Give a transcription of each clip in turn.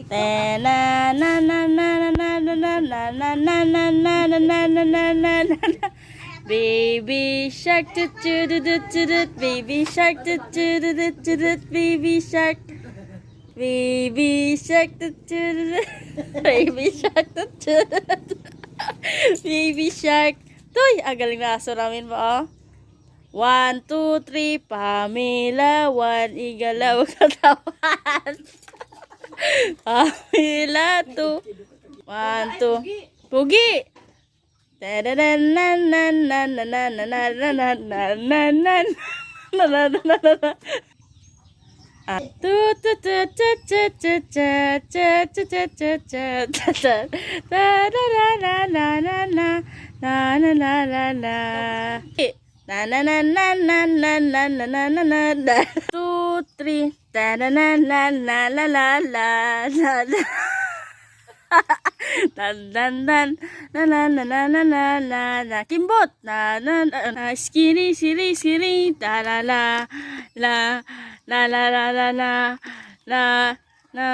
na na na na na na na na na na na na na na na na na. Baby shark, toot toot toot toot. Baby shark, toot toot toot toot. Baby shark, baby shark, toot toot. Baby shark, toot toot. Baby shark. Tuy, ang galing na aso namin ba, oh. 1, 2, 3, Pamela. 1, igalaw katawan. Pamela, 2. 1, 2. Pugi. Na na na na na na na na na na na na 2, 3 na na na na na la la la la la dan dan dan na na na na na na na na kimbot na na na skiri skiri skiri la la la la la la la la la la na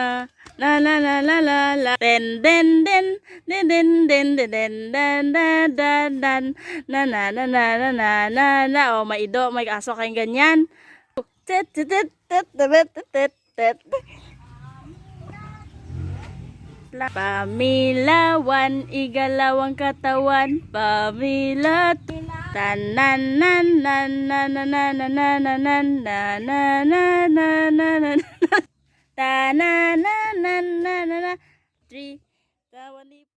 la la la la la la den den den den den den den den den den den na na na na na na na na. Oh, may ido, may aso kayong ganyan. Tet tet tet tet tet tet. Pamela, 1, igalaw ang katawan. Pamela, tanan nan nan nan nan nan nan nan nan nan nan nan nan. Ta na na na na na 3